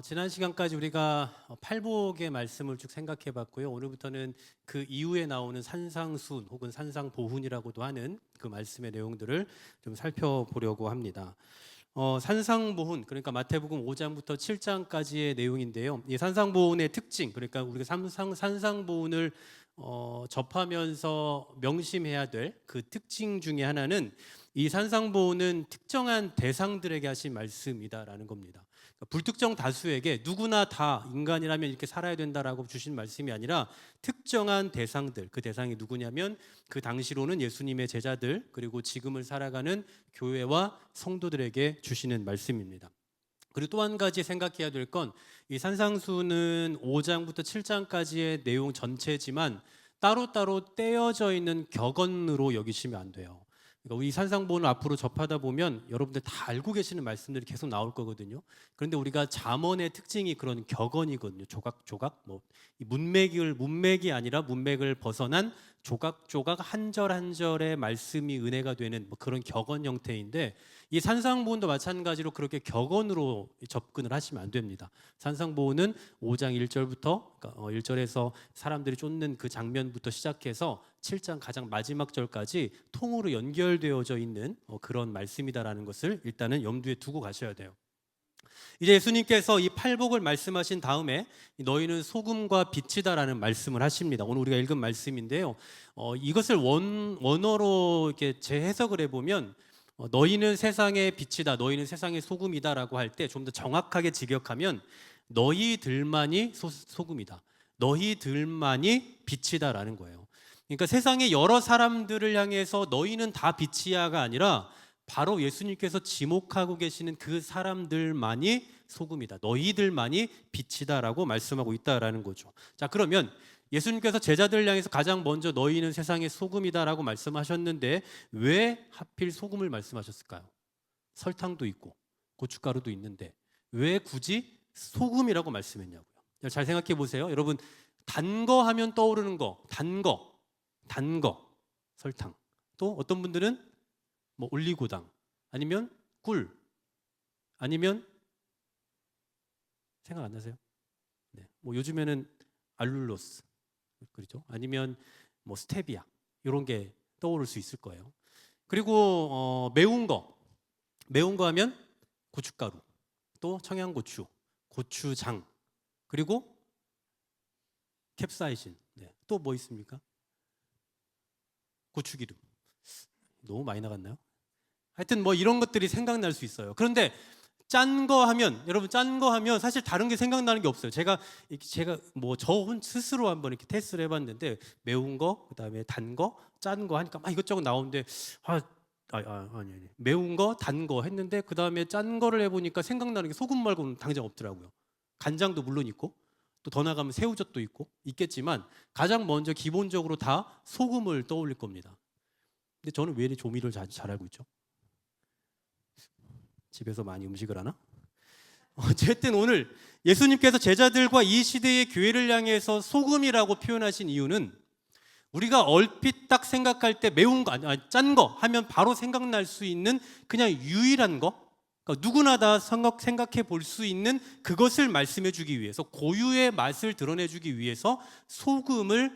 지난 시간까지 우리가 팔복의 말씀을 쭉 생각해 봤고요. 오늘부터는 그 이후에 나오는 산상순 혹은 산상보훈이라고도 하는 그 말씀의 내용들을 좀 살펴보려고 합니다. 산상보훈, 그러니까 마태복음 5장부터 7장까지의 내용인데요. 이 산상보훈의 특징, 그러니까 우리가 산상보훈을 접하면서 명심해야 될 그 특징 중에 하나는 이 산상보훈은 특정한 대상들에게 하신 말씀이다라는 겁니다. 그러니까 불특정 다수에게 누구나 다 인간이라면 이렇게 살아야 된다라고 주신 말씀이 아니라 특정한 대상들, 그 대상이 누구냐면 그 당시로는 예수님의 제자들, 그리고 지금을 살아가는 교회와 성도들에게 주시는 말씀입니다. 그리고 또 한 가지 생각해야 될 건 이 산상수는 5장부터 7장까지의 내용 전체지만 따로따로 떼어져 있는 격언으로 여기시면 안 돼요. 그러니까 이 산상보훈을 앞으로 접하다 보면 여러분들 다 알고 계시는 말씀들이 계속 나올 거거든요. 그런데 우리가 잠언의 특징이 그런 격언이거든요. 조각조각, 이 문맥이 아니라 문맥을 벗어난 조각조각 한 절 한 절의 말씀이 은혜가 되는 그런 격언 형태인데, 이 산상보훈도 마찬가지로 그렇게 격언으로 접근을 하시면 안 됩니다. 산상보훈은 5장 1절부터, 그러니까 1절에서 사람들이 쫓는 그 장면부터 시작해서 7장 가장 마지막 절까지 통으로 연결되어져 있는 그런 말씀이다라는 것을 일단은 염두에 두고 가셔야 돼요. 이제 예수님께서 이 팔복을 말씀하신 다음에 너희는 소금과 빛이다라는 말씀을 하십니다. 오늘 우리가 읽은 말씀인데요. 이것을 원어로 이렇게 재해석을 해보면 너희는 세상의 빛이다, 너희는 세상의 소금이다라고 할 때 좀 더 정확하게 직역하면 너희들만이 소금이다, 너희들만이 빛이다라는 거예요. 그러니까 세상의 여러 사람들을 향해서 너희는 다 빛이야가 아니라 바로 예수님께서 지목하고 계시는 그 사람들만이 소금이다, 너희들만이 빛이다라고 말씀하고 있다라는 거죠. 자, 그러면 예수님께서 제자들을 향해서 가장 먼저 너희는 세상의 소금이다라고 말씀하셨는데 왜 하필 소금을 말씀하셨을까요? 설탕도 있고 고춧가루도 있는데 왜 굳이 소금이라고 말씀했냐고요. 잘 생각해 보세요. 여러분, 단 거 하면 떠오르는 거, 단 거, 설탕. 또 어떤 분들은 올리고당, 아니면 꿀, 아니면 생각 안 나세요? 네. 요즘에는 알룰로스, 그렇죠? 아니면 스테비아, 이런 게 떠오를 수 있을 거예요. 그리고 매운 거 하면 고춧가루, 또 청양고추, 고추장, 그리고 캡사이신. 네. 또 뭐 있습니까? 고추기름. 너무 많이 나갔나요? 하여튼 이런 것들이 생각날 수 있어요. 그런데 짠 거 하면, 여러분, 짠 거 하면 사실 다른 게 생각나는 게 없어요. 제가 저 스스로 한번 이렇게 테스트를 해봤는데 매운 거, 그다음에 단 거, 짠 거 하니까 막 이것저것 나오는데 아니. 매운 거, 단 거 했는데 그다음에 짠 거를 해보니까 생각나는 게 소금 말고는 당장 없더라고요. 간장도 물론 있고 또 더 나가면 새우젓도 있겠지만 가장 먼저 기본적으로 다 소금을 떠올릴 겁니다. 근데 저는 왜 이렇게 조미료를 잘 알고 있죠? 집에서 많이 음식을 하나? 어쨌든 오늘 예수님께서 제자들과 이 시대의 교회를 향해서 소금이라고 표현하신 이유는 우리가 얼핏 딱 생각할 때 매운 거, 짠 거 하면 바로 생각날 수 있는 그냥 유일한 거, 그러니까 누구나 다 생각해 볼 수 있는 그것을 말씀해 주기 위해서, 고유의 맛을 드러내 주기 위해서 소금을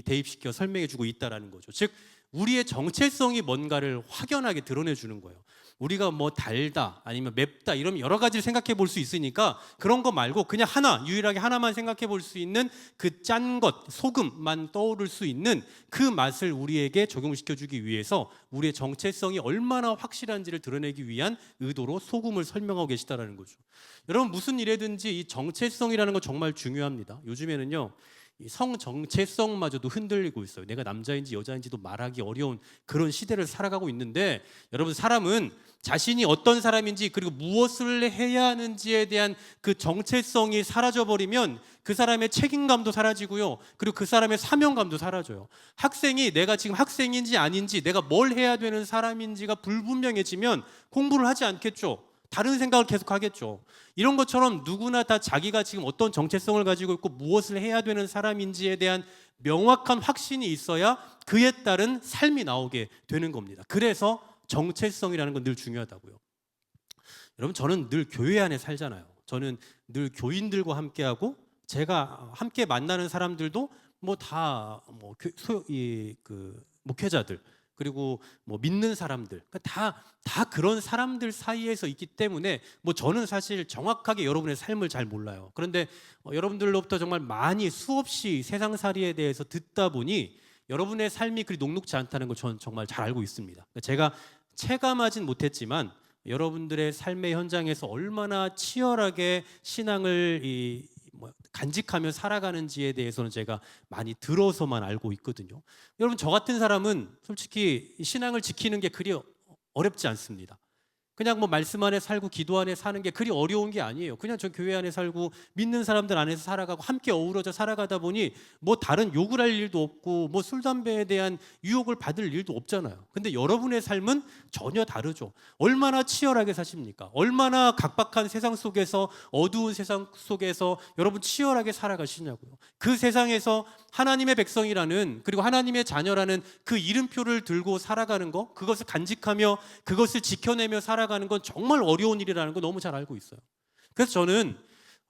대입시켜 설명해 주고 있다는 거죠. 즉 우리의 정체성이 뭔가를 확연하게 드러내 주는 거예요. 우리가 달다 아니면 맵다 이러면 여러 가지를 생각해 볼 수 있으니까 그런 거 말고 그냥 유일하게 하나만 생각해 볼 수 있는 그 짠 것, 소금만 떠오를 수 있는 그 맛을 우리에게 적용시켜 주기 위해서 우리의 정체성이 얼마나 확실한지를 드러내기 위한 의도로 소금을 설명하고 계시다라는 거죠. 여러분, 무슨 일에든지 이 정체성이라는 거 정말 중요합니다. 요즘에는요, 성 정체성마저도 흔들리고 있어요. 내가 남자인지 여자인지도 말하기 어려운 그런 시대를 살아가고 있는데, 여러분, 사람은 자신이 어떤 사람인지 그리고 무엇을 해야 하는지에 대한 그 정체성이 사라져버리면 그 사람의 책임감도 사라지고요, 그리고 그 사람의 사명감도 사라져요. 학생이 내가 지금 학생인지 아닌지, 내가 뭘 해야 되는 사람인지가 불분명해지면 공부를 하지 않겠죠. 다른 생각을 계속 하겠죠. 이런 것처럼 누구나 다 자기가 지금 어떤 정체성을 가지고 있고 무엇을 해야 되는 사람인지에 대한 명확한 확신이 있어야 그에 따른 삶이 나오게 되는 겁니다. 그래서 정체성이라는 건 늘 중요하다고요. 여러분, 저는 늘 교회 안에 살잖아요. 저는 늘 교인들과 함께하고 제가 함께 만나는 사람들도 뭐 다 뭐 목회자들 그리고 뭐 믿는 사람들 다 그런 사람들 사이에서 있기 때문에 뭐 저는 사실 정확하게 여러분의 삶을 잘 몰라요. 그런데 여러분들로부터 정말 많이 수없이 세상살이에 대해서 듣다 보니 여러분의 삶이 그리 녹록지 않다는 걸 저는 정말 잘 알고 있습니다. 제가 체감하진 못했지만 여러분들의 삶의 현장에서 얼마나 치열하게 신앙을 간직하며 살아가는지에 대해서는 제가 많이 들어서만 알고 있거든요. 여러분, 저 같은 사람은 솔직히 신앙을 지키는 게 그리 어렵지 않습니다. 그냥 뭐 말씀 안에 살고 기도 안에 사는 게 그리 어려운 게 아니에요. 그냥 저 교회 안에 살고 믿는 사람들 안에서 살아가고 함께 어우러져 살아가다 보니 뭐 다른 욕을 할 일도 없고 뭐 술 담배에 대한 유혹을 받을 일도 없잖아요. 근데 여러분의 삶은 전혀 다르죠. 얼마나 치열하게 사십니까? 얼마나 각박한 세상 속에서, 어두운 세상 속에서 여러분 치열하게 살아가시냐고요. 그 세상에서 하나님의 백성이라는, 그리고 하나님의 자녀라는 그 이름표를 들고 살아가는 거, 그것을 간직하며 그것을 지켜내며 살아가는 건 정말 어려운 일이라는 거 너무 잘 알고 있어요. 그래서 저는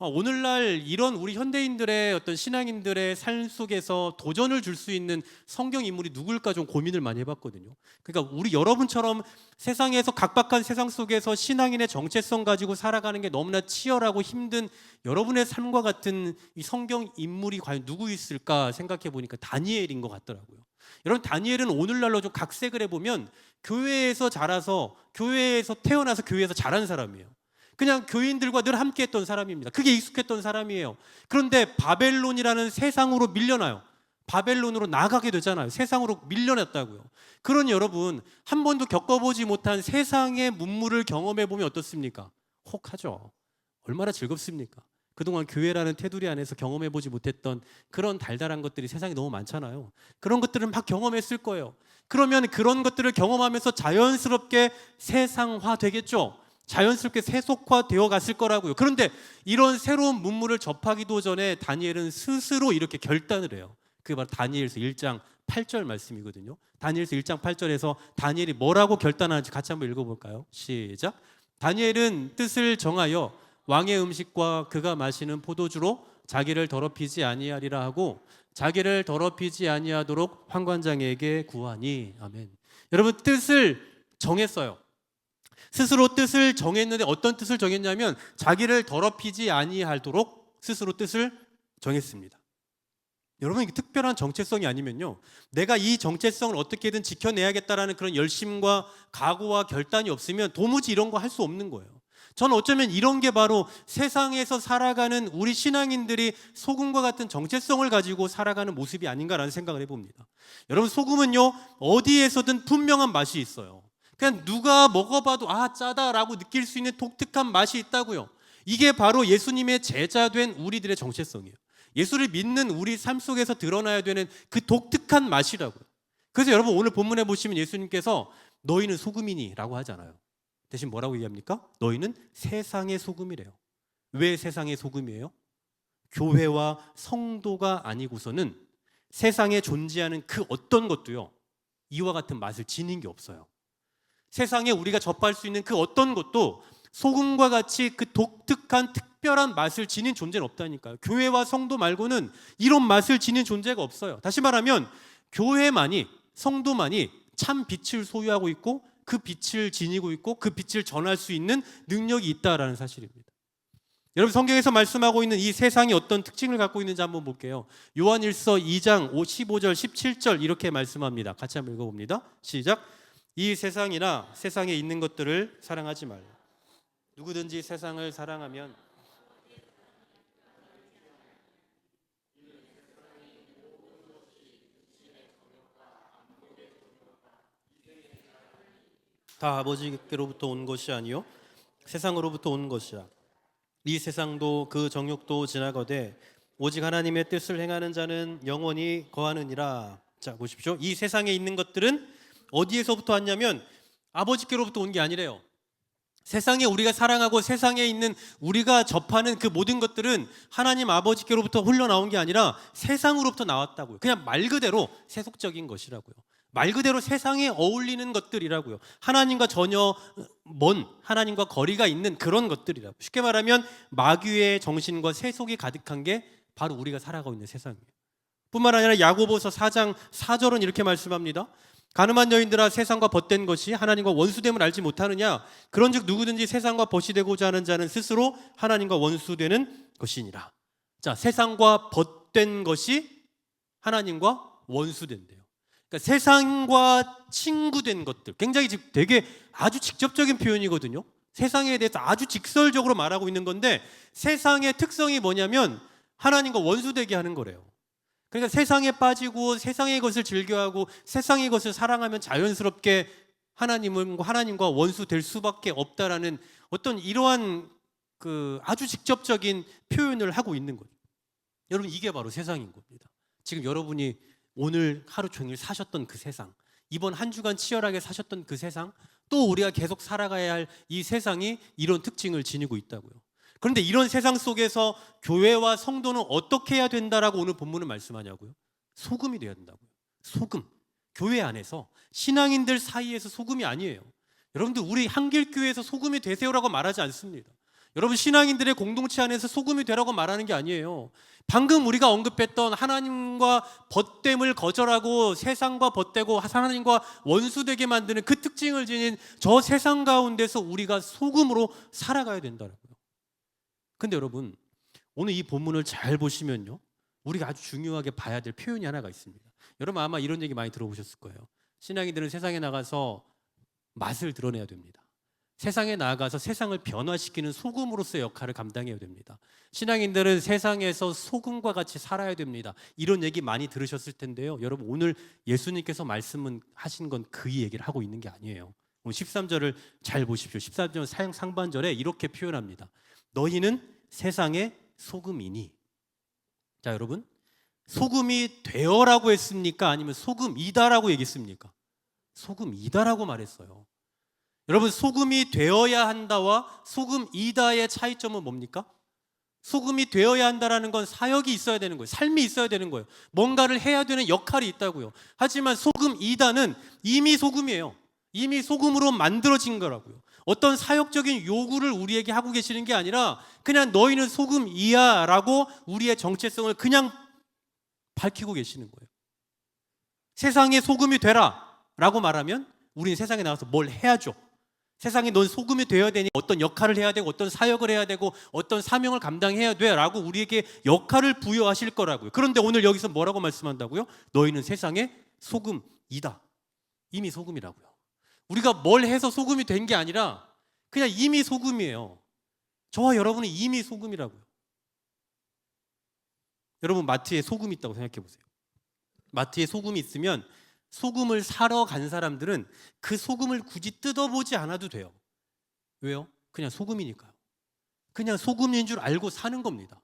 오늘날 이런 우리 현대인들의 어떤 신앙인들의 삶 속에서 도전을 줄 수 있는 성경 인물이 누굴까 좀 고민을 많이 해봤거든요. 그러니까 우리 여러분처럼 세상에서, 각박한 세상 속에서 신앙인의 정체성 가지고 살아가는 게 너무나 치열하고 힘든 여러분의 삶과 같은 이 성경 인물이 과연 누구 있을까 생각해 보니까 다니엘인 것 같더라고요. 여러분, 다니엘은 오늘날로 좀 각색을 해보면 교회에서 자라서, 교회에서 태어나서 교회에서 자란 사람이에요. 그냥 교인들과 늘 함께 했던 사람입니다. 그게 익숙했던 사람이에요. 그런데 바벨론이라는 세상으로 밀려나요. 바벨론으로 나가게 되잖아요. 세상으로 밀려났다고요. 그러니 여러분, 한 번도 겪어보지 못한 세상의 문물을 경험해 보면 어떻습니까? 혹하죠. 얼마나 즐겁습니까? 그동안 교회라는 테두리 안에서 경험해 보지 못했던 그런 달달한 것들이 세상에 너무 많잖아요. 그런 것들을 막 경험했을 거예요. 그러면 그런 것들을 경험하면서 자연스럽게 세상화 되겠죠. 자연스럽게 세속화되어 갔을 거라고요. 그런데 이런 새로운 문물을 접하기도 전에 다니엘은 스스로 이렇게 결단을 해요. 그게 바로 다니엘서 1장 8절 말씀이거든요. 다니엘서 1장 8절에서 다니엘이 뭐라고 결단하는지 같이 한번 읽어볼까요? 시작. 다니엘은 뜻을 정하여 왕의 음식과 그가 마시는 포도주로 자기를 더럽히지 아니하리라 하고 자기를 더럽히지 아니하도록 환관장에게 구하니. 아멘. 여러분, 뜻을 정했어요. 스스로 뜻을 정했는데 어떤 뜻을 정했냐면 자기를 더럽히지 아니하도록 스스로 뜻을 정했습니다. 여러분, 이게 특별한 정체성이 아니면요, 내가 이 정체성을 어떻게든 지켜내야겠다라는 그런 열심과 각오와 결단이 없으면 도무지 이런 거 할 수 없는 거예요. 저는 어쩌면 이런 게 바로 세상에서 살아가는 우리 신앙인들이 소금과 같은 정체성을 가지고 살아가는 모습이 아닌가라는 생각을 해봅니다. 여러분, 소금은요 어디에서든 분명한 맛이 있어요. 그냥 누가 먹어봐도 짜다라고 느낄 수 있는 독특한 맛이 있다고요. 이게 바로 예수님의 제자된 우리들의 정체성이에요. 예수를 믿는 우리 삶 속에서 드러나야 되는 그 독특한 맛이라고요. 그래서 여러분, 오늘 본문에 보시면 예수님께서 너희는 소금이니 라고 하잖아요. 대신 뭐라고 얘기합니까? 너희는 세상의 소금이래요. 왜 세상의 소금이에요? 교회와 성도가 아니고서는 세상에 존재하는 그 어떤 것도요 이와 같은 맛을 지닌 게 없어요. 세상에 우리가 접할 수 있는 그 어떤 것도 소금과 같이 그 독특한 특별한 맛을 지닌 존재는 없다니까요. 교회와 성도 말고는 이런 맛을 지닌 존재가 없어요. 다시 말하면 교회만이, 성도만이 참 빛을 소유하고 있고 그 빛을 지니고 있고 그 빛을 전할 수 있는 능력이 있다라는 사실입니다. 여러분, 성경에서 말씀하고 있는 이 세상이 어떤 특징을 갖고 있는지 한번 볼게요. 요한일서 2장 15절 17절 이렇게 말씀합니다. 같이 한번 읽어봅니다. 시작. 이 세상이나 세상에 있는 것들을 사랑하지 말라. 누구든지 세상을 사랑하면 다 아버지께로부터 온 것이 아니요 세상으로부터 온 것이야. 이 세상도 그 정욕도 지나가되 오직 하나님의 뜻을 행하는 자는 영원히 거하느니라. 자, 보십시오. 이 세상에 있는 것들은 어디에서부터 왔냐면 아버지께로부터 온 게 아니래요. 세상에 우리가 사랑하고 세상에 있는 우리가 접하는 그 모든 것들은 하나님 아버지께로부터 흘러나온 게 아니라 세상으로부터 나왔다고요. 그냥 말 그대로 세속적인 것이라고요. 말 그대로 세상에 어울리는 것들이라고요. 하나님과 전혀 먼, 하나님과 거리가 있는 그런 것들이라고. 쉽게 말하면 마귀의 정신과 세속이 가득한 게 바로 우리가 살아가고 있는 세상이에요. 뿐만 아니라 야고보서 4장 4절은 이렇게 말씀합니다. 가늠한 여인들아, 세상과 벗된 것이 하나님과 원수됨을 알지 못하느냐? 그런즉 누구든지 세상과 벗이 되고자 하는 자는 스스로 하나님과 원수되는 것이니라. 자, 세상과 벗된 것이 하나님과 원수된대요. 그러니까 세상과 친구된 것들, 굉장히 되게 아주 직접적인 표현이거든요. 세상에 대해서 아주 직설적으로 말하고 있는 건데, 세상의 특성이 뭐냐면 하나님과 원수되게 하는 거래요. 그러니까 세상에 빠지고 세상의 것을 즐겨하고 세상의 것을 사랑하면 자연스럽게 하나님과 원수 될 수밖에 없다라는 어떤 이러한 아주 직접적인 표현을 하고 있는 거죠. 여러분, 이게 바로 세상인 겁니다. 지금 여러분이 오늘 하루 종일 사셨던 그 세상, 이번 한 주간 치열하게 사셨던 그 세상, 또 우리가 계속 살아가야 할 이 세상이 이런 특징을 지니고 있다고요. 그런데 이런 세상 속에서 교회와 성도는 어떻게 해야 된다라고 오늘 본문은 말씀하냐고요? 소금이 돼야 된다고요. 소금. 교회 안에서, 신앙인들 사이에서 소금이 아니에요. 여러분들, 우리 한길교회에서 소금이 되세요라고 말하지 않습니다. 여러분, 신앙인들의 공동체 안에서 소금이 되라고 말하는 게 아니에요. 방금 우리가 언급했던 하나님과 벗됨을 거절하고 세상과 벗되고 하나님과 원수되게 만드는 그 특징을 지닌 저 세상 가운데서 우리가 소금으로 살아가야 된다고요. 근데 여러분, 오늘 이 본문을 잘 보시면요, 우리가 아주 중요하게 봐야 될 표현이 하나가 있습니다. 여러분, 아마 이런 얘기 많이 들어보셨을 거예요. 신앙인들은 세상에 나가서 맛을 드러내야 됩니다. 세상에 나가서 세상을 변화시키는 소금으로서의 역할을 감당해야 됩니다. 신앙인들은 세상에서 소금과 같이 살아야 됩니다. 이런 얘기 많이 들으셨을 텐데요. 여러분, 오늘 예수님께서 말씀은 하신 건 그 얘기를 하고 있는 게 아니에요. 오늘 13절을 잘 보십시오. 13절 상반절에 이렇게 표현합니다. 너희는 세상의 소금이니. 자, 여러분, 소금이 되어라고 했습니까? 아니면 소금이다라고 얘기했습니까? 소금이다라고 말했어요. 여러분, 소금이 되어야 한다와 소금이다의 차이점은 뭡니까? 소금이 되어야 한다라는 건 사역이 있어야 되는 거예요. 삶이 있어야 되는 거예요. 뭔가를 해야 되는 역할이 있다고요. 하지만 소금이다는 이미 소금이에요. 이미 소금으로 만들어진 거라고요. 어떤 사역적인 요구를 우리에게 하고 계시는 게 아니라 그냥 너희는 소금이야 라고 우리의 정체성을 그냥 밝히고 계시는 거예요. 세상에 소금이 되라 라고 말하면 우리는 세상에 나가서 뭘 해야죠. 세상에 넌 소금이 되어야 되니 어떤 역할을 해야 되고 어떤 사역을 해야 되고 어떤 사명을 감당해야 돼 라고 우리에게 역할을 부여하실 거라고요. 그런데 오늘 여기서 뭐라고 말씀한다고요? 너희는 세상의 소금이다. 이미 소금이라고요. 우리가 뭘 해서 소금이 된 게 아니라 그냥 이미 소금이에요. 저와 여러분은 이미 소금이라고요. 여러분, 마트에 소금이 있다고 생각해 보세요. 마트에 소금이 있으면 소금을 사러 간 사람들은 그 소금을 굳이 뜯어보지 않아도 돼요. 왜요? 그냥 소금이니까요. 그냥 소금인 줄 알고 사는 겁니다.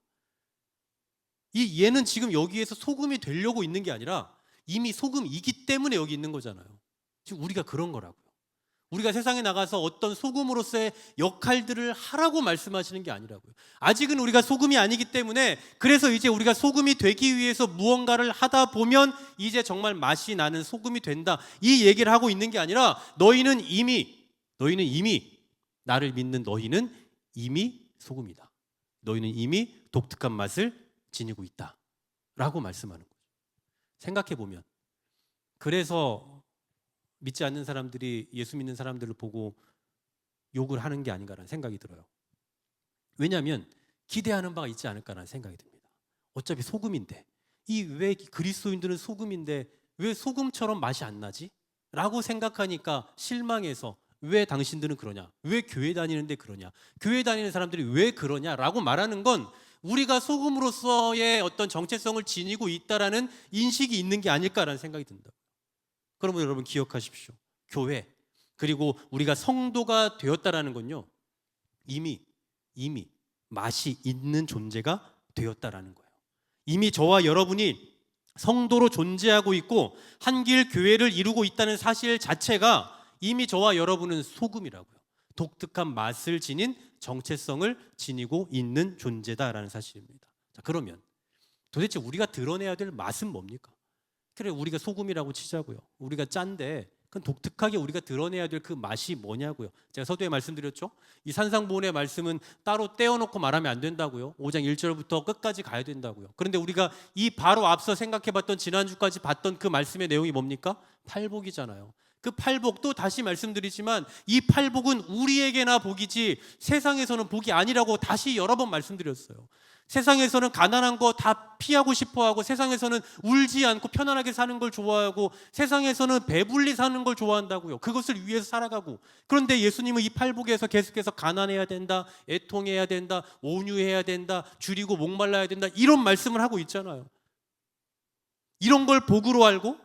얘는 지금 여기에서 소금이 되려고 있는 게 아니라 이미 소금이기 때문에 여기 있는 거잖아요. 지금 우리가 그런 거라고요. 우리가 세상에 나가서 어떤 소금으로서의 역할들을 하라고 말씀하시는 게 아니라고요. 아직은 우리가 소금이 아니기 때문에 그래서 이제 우리가 소금이 되기 위해서 무언가를 하다 보면 이제 정말 맛이 나는 소금이 된다. 이 얘기를 하고 있는 게 아니라 너희는 이미 나를 믿는 너희는 이미 소금이다. 너희는 이미 독특한 맛을 지니고 있다. 라고 말씀하는 거죠. 생각해 보면 그래서 믿지 않는 사람들이 예수 믿는 사람들을 보고 욕을 하는 게 아닌가라는 생각이 들어요. 왜냐하면 기대하는 바가 있지 않을까라는 생각이 듭니다. 어차피 소금인데 왜 그리스도인들은 소금인데 왜 소금처럼 맛이 안 나지? 라고 생각하니까 실망해서 왜 당신들은 그러냐? 왜 교회 다니는데 그러냐? 교회 다니는 사람들이 왜 그러냐? 라고 말하는 건 우리가 소금으로서의 어떤 정체성을 지니고 있다라는 인식이 있는 게 아닐까라는 생각이 든다. 그러면 여러분 기억하십시오. 교회 그리고 우리가 성도가 되었다라는 건요, 이미 맛이 있는 존재가 되었다라는 거예요. 이미 저와 여러분이 성도로 존재하고 있고 한길 교회를 이루고 있다는 사실 자체가 이미 저와 여러분은 소금이라고요. 독특한 맛을 지닌 정체성을 지니고 있는 존재다라는 사실입니다. 자, 그러면 도대체 우리가 드러내야 될 맛은 뭡니까? 그래, 우리가 소금이라고 치자고요. 우리가 짠데 그건 독특하게 우리가 드러내야 될 그 맛이 뭐냐고요. 제가 서두에 말씀드렸죠. 이 산상보훈의 말씀은 따로 떼어놓고 말하면 안 된다고요. 5장 1절부터 끝까지 가야 된다고요. 그런데 우리가 이 바로 앞서 생각해봤던 지난주까지 봤던 그 말씀의 내용이 뭡니까? 팔복이잖아요. 그 팔복, 또 다시 말씀드리지만 이 팔복은 우리에게나 복이지 세상에서는 복이 아니라고 다시 여러 번 말씀드렸어요. 세상에서는 가난한 거 다 피하고 싶어하고, 세상에서는 울지 않고 편안하게 사는 걸 좋아하고, 세상에서는 배불리 사는 걸 좋아한다고요. 그것을 위해서 살아가고. 그런데 예수님은 이 팔복에서 계속해서 가난해야 된다, 애통해야 된다, 온유해야 된다, 줄이고 목말라야 된다, 이런 말씀을 하고 있잖아요. 이런 걸 복으로 알고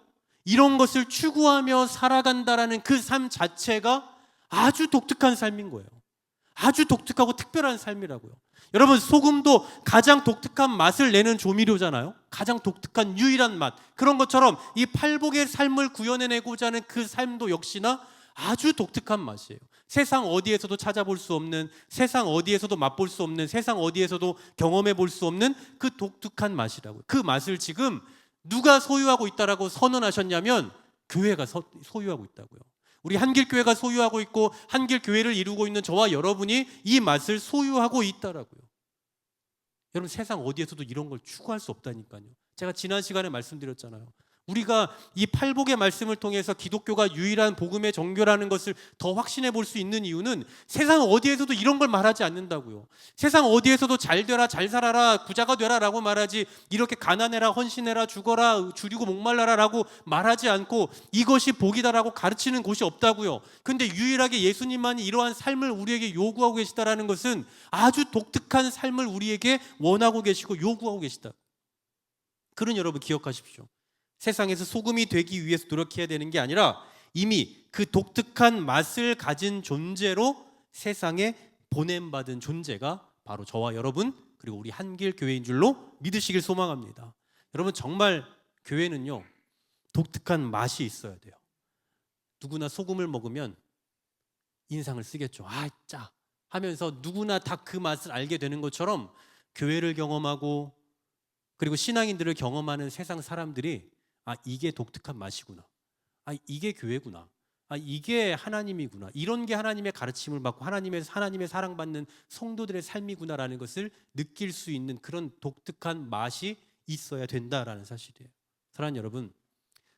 이런 것을 추구하며 살아간다라는 그 삶 자체가 아주 독특한 삶인 거예요. 아주 독특하고 특별한 삶이라고요. 여러분, 소금도 가장 독특한 맛을 내는 조미료잖아요. 가장 독특한 유일한 맛. 그런 것처럼 이 팔복의 삶을 구현해내고자 하는 그 삶도 역시나 아주 독특한 맛이에요. 세상 어디에서도 찾아볼 수 없는, 세상 어디에서도 맛볼 수 없는, 세상 어디에서도 경험해 볼 수 없는 그 독특한 맛이라고요. 그 맛을 지금 누가 소유하고 있다라고 선언하셨냐면 교회가 소유하고 있다고요. 우리 한길교회가 소유하고 있고 한길교회를 이루고 있는 저와 여러분이 이 맛을 소유하고 있다라고요. 여러분, 세상 어디에서도 이런 걸 추구할 수 없다니까요. 제가 지난 시간에 말씀드렸잖아요. 우리가 이 팔복의 말씀을 통해서 기독교가 유일한 복음의 종교라는 것을 더 확신해 볼 수 있는 이유는 세상 어디에서도 이런 걸 말하지 않는다고요. 세상 어디에서도 잘 되라, 잘 살아라, 부자가 되라 라고 말하지, 이렇게 가난해라, 헌신해라, 죽어라, 줄이고 목말라라 라고 말하지 않고 이것이 복이다라고 가르치는 곳이 없다고요. 근데 유일하게 예수님만이 이러한 삶을 우리에게 요구하고 계시다라는 것은 아주 독특한 삶을 우리에게 원하고 계시고 요구하고 계시다. 그런 여러분 기억하십시오. 세상에서 소금이 되기 위해서 노력해야 되는 게 아니라 이미 그 독특한 맛을 가진 존재로 세상에 보냄받은 존재가 바로 저와 여러분, 그리고 우리 한길교회인 줄로 믿으시길 소망합니다. 여러분, 정말 교회는요, 독특한 맛이 있어야 돼요. 누구나 소금을 먹으면 인상을 쓰겠죠. 아, 짜 하면서 누구나 다 그 맛을 알게 되는 것처럼 교회를 경험하고 그리고 신앙인들을 경험하는 세상 사람들이 아, 이게 독특한 맛이구나. 아, 이게 교회구나. 아, 이게 하나님이구나. 이런 게 하나님의 가르침을 받고 하나님의 사랑받는 성도들의 삶이구나라는 것을 느낄 수 있는 그런 독특한 맛이 있어야 된다라는 사실이에요. 사랑하는 여러분,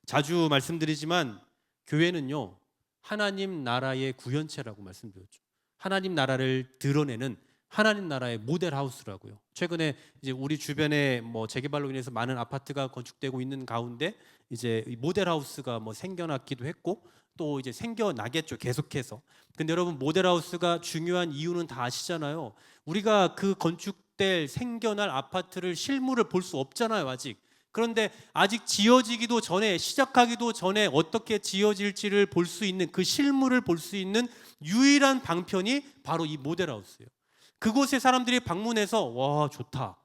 자주 말씀드리지만 교회는요, 하나님 나라의 구현체라고 말씀드렸죠. 하나님 나라를 드러내는 하나님 나라의 모델하우스라고요. 최근에 이제 우리 주변에 뭐 재개발로 인해서 많은 아파트가 건축되고 있는 가운데 이제 모델하우스가 뭐 생겨났기도 했고 또 이제 생겨나겠죠, 계속해서. 근데 여러분, 모델하우스가 중요한 이유는 다 아시잖아요. 우리가 그 건축될 생겨날 아파트를 실물을 볼 수 없잖아요, 아직. 그런데 아직 지어지기도 전에, 시작하기도 전에 어떻게 지어질지를 볼 수 있는, 그 실물을 볼 수 있는 유일한 방편이 바로 이 모델하우스예요. 그곳에 사람들이 방문해서 와, 좋다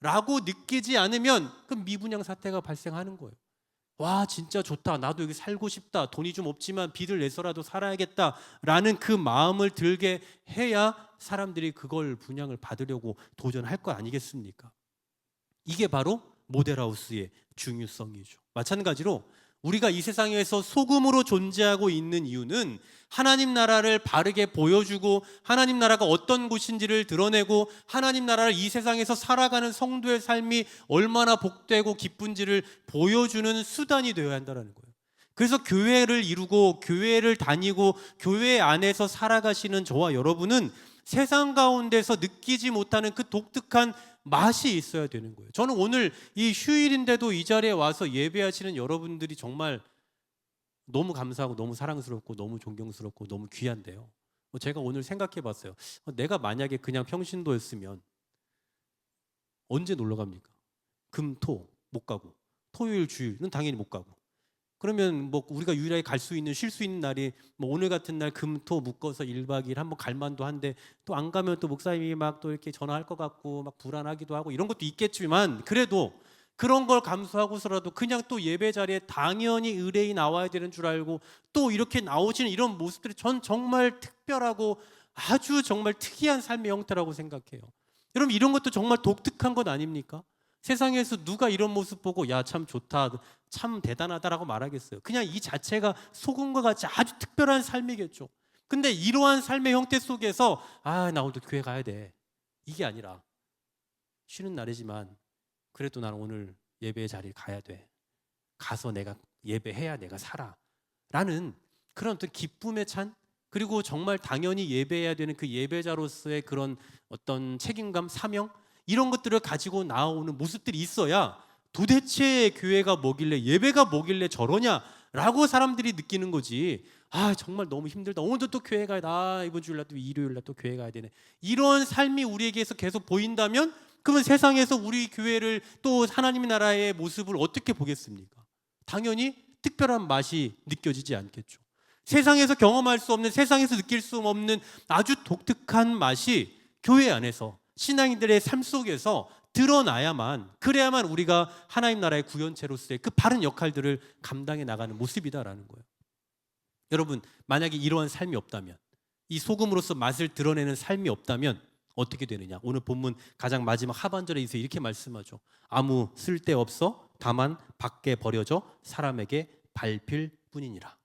라고 느끼지 않으면 그 미분양 사태가 발생하는 거예요. 와, 진짜 좋다, 나도 여기 살고 싶다, 돈이 좀 없지만 빚을 내서라도 살아야겠다 라는 그 마음을 들게 해야 사람들이 그걸 분양을 받으려고 도전할 거 아니겠습니까? 이게 바로 모델하우스의 중요성이죠. 마찬가지로 우리가 이 세상에서 소금으로 존재하고 있는 이유는 하나님 나라를 바르게 보여주고 하나님 나라가 어떤 곳인지를 드러내고 하나님 나라를 이 세상에서 살아가는 성도의 삶이 얼마나 복되고 기쁜지를 보여주는 수단이 되어야 한다는 거예요. 그래서 교회를 이루고 교회를 다니고 교회 안에서 살아가시는 저와 여러분은 세상 가운데서 느끼지 못하는 그 독특한 맛이 있어야 되는 거예요. 저는 오늘 이 휴일인데도 이 자리에 와서 예배하시는 여러분들이 정말 너무 감사하고 너무 사랑스럽고 너무 존경스럽고 너무 귀한데요. 제가 오늘 생각해 봤어요. 내가 만약에 그냥 평신도였으면 언제 놀러 갑니까? 금, 토 못 가고, 토요일, 주일은 당연히 못 가고, 그러면 뭐 우리가 유일하게 갈 수 있는, 쉴 수 있는 날이 뭐 오늘 같은 날 금, 토 묶어서 1박 2일 한번 갈 만도 한데, 또 안 가면 또 목사님이 막 또 이렇게 전화할 것 같고 막 불안하기도 하고 이런 것도 있겠지만, 그래도 그런 걸 감수하고서라도 그냥 또 예배 자리에 당연히 의뢰인 나와야 되는 줄 알고 또 이렇게 나오시는 이런 모습들이 전 정말 특별하고 아주 정말 특이한 삶의 형태라고 생각해요. 여러분, 이런 것도 정말 독특한 것 아닙니까? 세상에서 누가 이런 모습 보고 야, 참 좋다, 참 대단하다라고 말하겠어요? 그냥 이 자체가 소금과 같이 아주 특별한 삶이겠죠. 근데 이러한 삶의 형태 속에서 나 오늘도 교회 가야 돼, 이게 아니라 쉬는 날이지만 그래도 난 오늘 예배의 자리에 가야 돼, 가서 내가 예배해야 내가 살아 라는 그런 어떤 기쁨에 찬, 그리고 정말 당연히 예배해야 되는 그 예배자로서의 그런 어떤 책임감, 사명, 이런 것들을 가지고 나오는 모습들이 있어야 도대체 교회가 뭐길래, 예배가 뭐길래 저러냐라고 사람들이 느끼는 거지. 정말 너무 힘들다, 오늘도 또 교회 가야 돼, 이번 주일날 또 일요일날 또 교회 가야 되네, 이런 삶이 우리에게서 계속 보인다면 그러면 세상에서 우리 교회를 또 하나님의 나라의 모습을 어떻게 보겠습니까? 당연히 특별한 맛이 느껴지지 않겠죠. 세상에서 경험할 수 없는, 세상에서 느낄 수 없는 아주 독특한 맛이 교회 안에서 신앙인들의 삶 속에서 드러나야만, 그래야만 우리가 하나님 나라의 구현체로서의 그 바른 역할들을 감당해 나가는 모습이다라는 거예요. 여러분, 만약에 이러한 삶이 없다면, 이 소금으로서 맛을 드러내는 삶이 없다면 어떻게 되느냐? 오늘 본문 가장 마지막 하반절에 이렇게 말씀하죠. 아무 쓸데없어 다만 밖에 버려져 사람에게 밟힐 뿐이니라.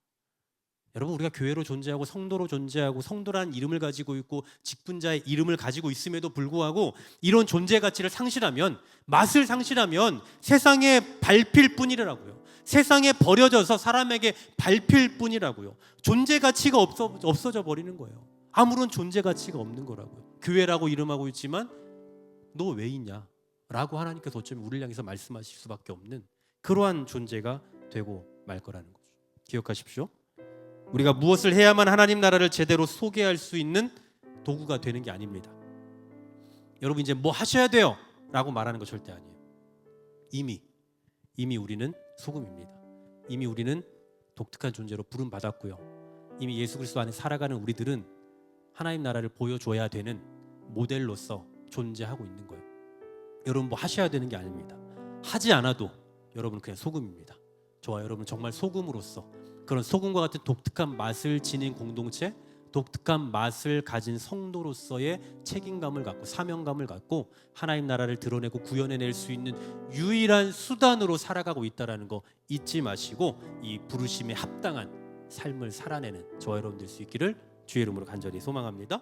여러분, 우리가 교회로 존재하고 성도로 존재하고 성도라는 이름을 가지고 있고 직분자의 이름을 가지고 있음에도 불구하고 이런 존재 가치를 상실하면, 맛을 상실하면 세상에 밟힐 뿐이라고요. 세상에 버려져서 사람에게 밟힐 뿐이라고요. 존재 가치가 없어져 버리는 거예요. 아무런 존재 가치가 없는 거라고요. 교회라고 이름하고 있지만 너 왜 있냐? 라고 하나님께서 어쩌면 우리를 향해서 말씀하실 수밖에 없는 그러한 존재가 되고 말 거라는 거죠. 기억하십시오. 우리가 무엇을 해야만 하나님 나라를 제대로 소개할 수 있는 도구가 되는 게 아닙니다. 여러분, 이제 뭐 하셔야 돼요 라고 말하는 거 절대 아니에요. 이미 우리는 소금입니다. 이미 우리는 독특한 존재로 부름 받았고요. 이미 예수 그리스도 안에 살아가는 우리들은 하나님 나라를 보여줘야 되는 모델로서 존재하고 있는 거예요. 여러분, 뭐 하셔야 되는 게 아닙니다. 하지 않아도 여러분은 그냥 소금입니다. 저와 여러분은 정말 소금으로서, 그런 소금과 같은 독특한 맛을 지닌 공동체, 독특한 맛을 가진 성도로서의 책임감을 갖고 사명감을 갖고 하나님 나라를 드러내고 구현해낼 수 있는 유일한 수단으로 살아가고 있다는 거 잊지 마시고 이 부르심에 합당한 삶을 살아내는 저와 여러분 될 수 있기를 주의 이름으로 간절히 소망합니다.